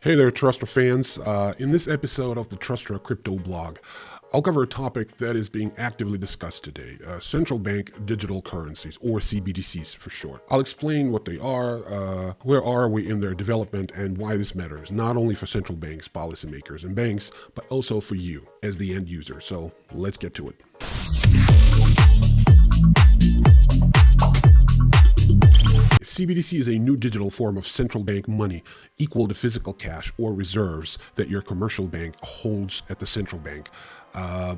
Hey there, TRASTRA fans. In this episode of the TRASTRA Crypto blog, I'll cover a topic that is being actively discussed today, central bank digital currencies, or CBDCs for short. I'll explain what they are, where are we in their development, and why this matters, not only for central banks, policymakers, and banks, but also for you as the end user. So let's get to it. CBDC is a new digital form of central bank money equal to physical cash or reserves that your commercial bank holds at the central bank.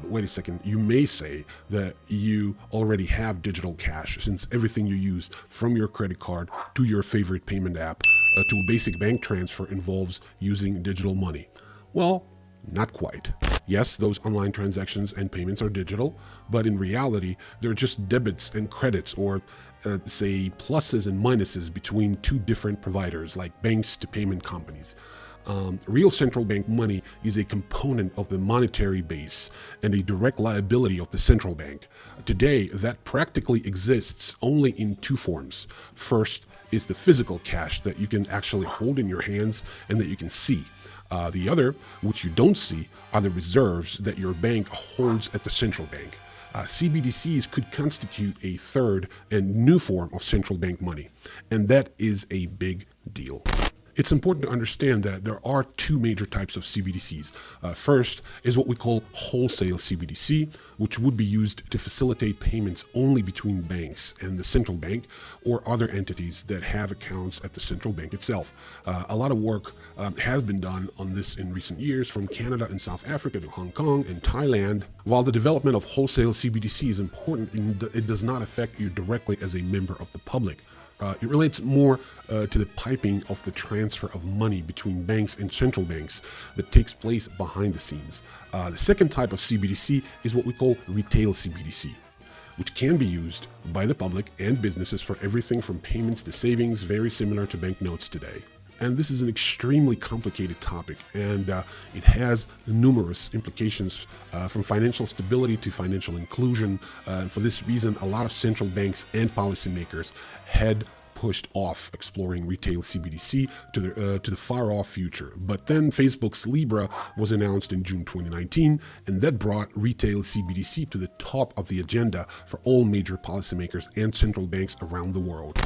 Wait a second, you may say that you already have digital cash since everything you use, from your credit card to your favorite payment app to a basic bank transfer, involves using digital money. Well, not quite. Yes, those online transactions and payments are digital, but in reality, they're just debits and credits, or say pluses and minuses between two different providers like banks to payment companies. Real central bank money is a component of the monetary base and a direct liability of the central bank. Today, that practically exists only in two forms. First is the physical cash that you can actually hold in your hands and that you can see. The other, which you don't see, are the reserves that your bank holds at the central bank. CBDCs could constitute a third and new form of central bank money, and that is a big deal. It's important to understand that there are two major types of CBDCs. First is what we call wholesale CBDC, which would be used to facilitate payments only between banks and the central bank or other entities that have accounts at the central bank itself. A lot of work has been done on this in recent years, from Canada and South Africa to Hong Kong and Thailand. While the development of wholesale CBDC is important, it does not affect you directly as a member of the public. It relates more to the piping of the transfer of money between banks and central banks that takes place behind the scenes. The second type of CBDC is what we call retail CBDC, which can be used by the public and businesses for everything from payments to savings, very similar to banknotes today. And this is an extremely complicated topic, and it has numerous implications from financial stability to financial inclusion. And for this reason, a lot of central banks and policymakers had pushed off exploring retail CBDC to the far-off future. But then Facebook's Libra was announced in June 2019, and that brought retail CBDC to the top of the agenda for all major policymakers and central banks around the world.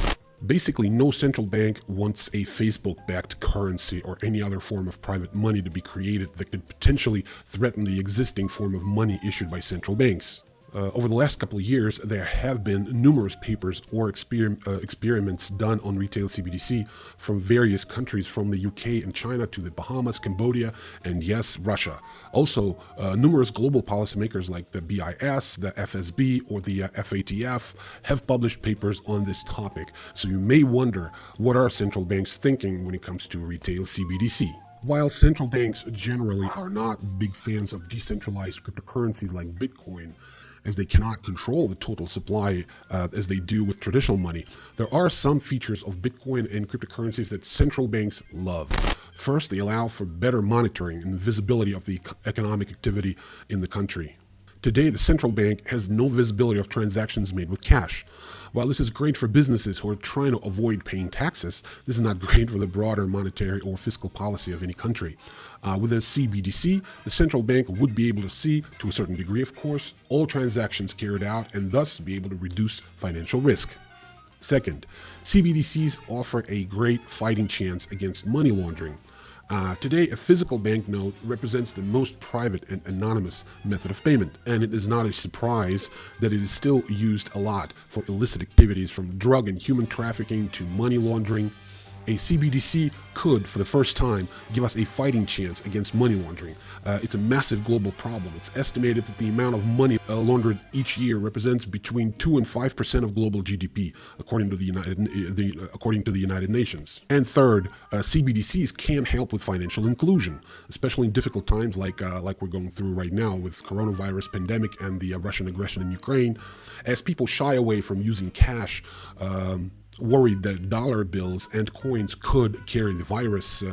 Basically, no central bank wants a Facebook-backed currency or any other form of private money to be created that could potentially threaten the existing form of money issued by central banks. Over the last couple of years, there have been numerous papers or experiments done on retail CBDC from various countries, from the UK and China to the Bahamas, Cambodia, and yes, Russia. Also, numerous global policymakers like the BIS, the FSB, or the FATF have published papers on this topic. So you may wonder, what are central banks thinking when it comes to retail CBDC? While central banks generally are not big fans of decentralized cryptocurrencies like Bitcoin, as they cannot control the total supply as they do with traditional money, there are some features of Bitcoin and cryptocurrencies that central banks love. First, they allow for better monitoring and visibility of the economic activity in the country. Today, the central bank has no visibility of transactions made with cash. While this is great for businesses who are trying to avoid paying taxes, this is not great for the broader monetary or fiscal policy of any country. With a CBDC, the central bank would be able to see, to a certain degree of course, all transactions carried out and thus be able to reduce financial risk. Second, CBDCs offer a great fighting chance against money laundering. Today, a physical banknote represents the most private and anonymous method of payment, and it is not a surprise that it is still used a lot for illicit activities, from drug and human trafficking to money laundering. A CBDC could, for the first time, give us a fighting chance against money laundering. It's a massive global problem. It's estimated that the amount of money laundered each year represents between 2 and 5% of global GDP, according to the United Nations. And third, CBDCs can help with financial inclusion, especially in difficult times like we're going through right now with coronavirus pandemic and the Russian aggression in Ukraine. As people shy away from using cash, worried that dollar bills and coins could carry the virus,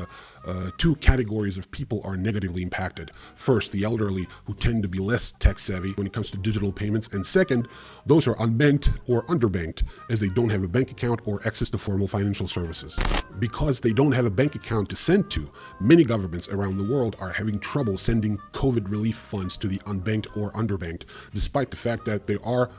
two categories of people are negatively impacted. First, the elderly, who tend to be less tech savvy when it comes to digital payments. And second, those who are unbanked or underbanked, as they don't have a bank account or access to formal financial services. Because they don't have a bank account to send to, many governments around the world are having trouble sending COVID relief funds to the unbanked or underbanked, despite the fact that they are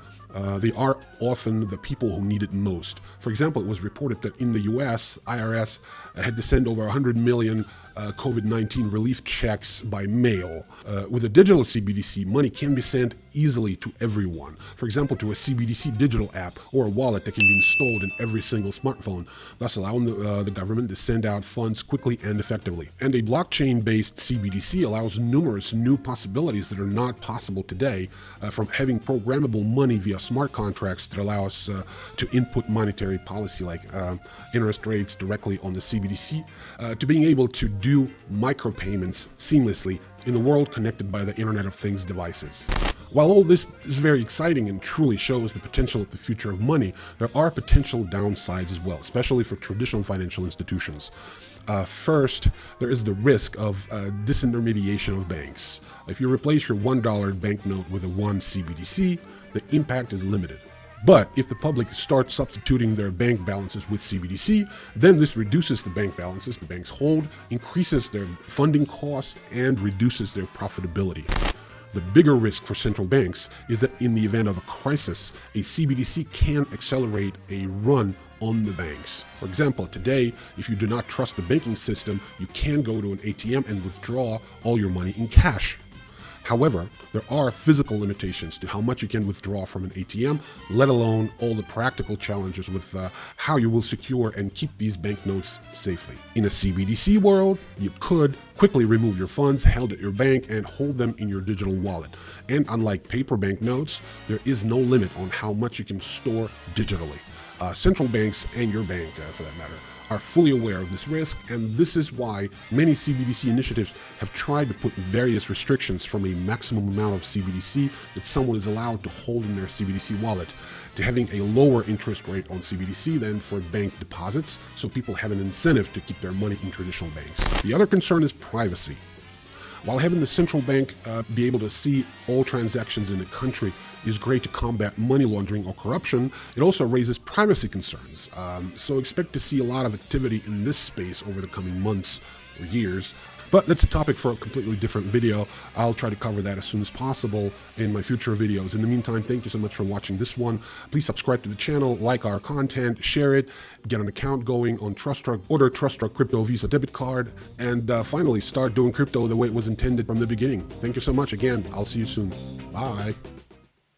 often the people who need it most. For example, it was reported that in the US, IRS had to send over 100 million COVID-19 relief checks by mail. With a digital CBDC, money can be sent easily to everyone. For example, to a CBDC digital app or a wallet that can be installed in every single smartphone, thus allowing the government to send out funds quickly and effectively. And a blockchain-based CBDC allows numerous new possibilities that are not possible today, from having programmable money via smart contracts that allow us to input monetary policy like interest rates directly on the CBDC, to being able to do micropayments seamlessly in a world connected by the Internet of Things devices. While all this is very exciting and truly shows the potential of the future of money, there are potential downsides as well, especially for traditional financial institutions. First, there is the risk of disintermediation of banks. If you replace your $1 banknote with a one CBDC, the impact is limited. But if the public starts substituting their bank balances with CBDC, then this reduces the bank balances the banks hold, increases their funding costs, and reduces their profitability. The bigger risk for central banks is that in the event of a crisis, a CBDC can accelerate a run on the banks. For example, today, if you do not trust the banking system, you can go to an ATM and withdraw all your money in cash. However, there are physical limitations to how much you can withdraw from an ATM, let alone all the practical challenges with how you will secure and keep these banknotes safely. In a CBDC world, you could quickly remove your funds held at your bank and hold them in your digital wallet. And unlike paper banknotes, there is no limit on how much you can store digitally. Central banks, and your bank for that matter, are fully aware of this risk, and this is why many CBDC initiatives have tried to put various restrictions from a maximum amount of CBDC that someone is allowed to hold in their CBDC wallet to having a lower interest rate on CBDC than for bank deposits, so people have an incentive to keep their money in traditional banks. The other concern is privacy. While having the central bank be able to see all transactions in the country is great to combat money laundering or corruption, it also raises privacy concerns. So expect to see a lot of activity in this space over the coming months or years. But that's a topic for a completely different video. I'll try to cover that as soon as possible in my future videos. In the meantime, thank you so much for watching this one. Please subscribe to the channel, like our content, share it, get an account going on TRASTRA, order TRASTRA crypto Visa debit card, and finally start doing crypto the way it was intended from the beginning. Thank you so much again. I'll see you soon. Bye.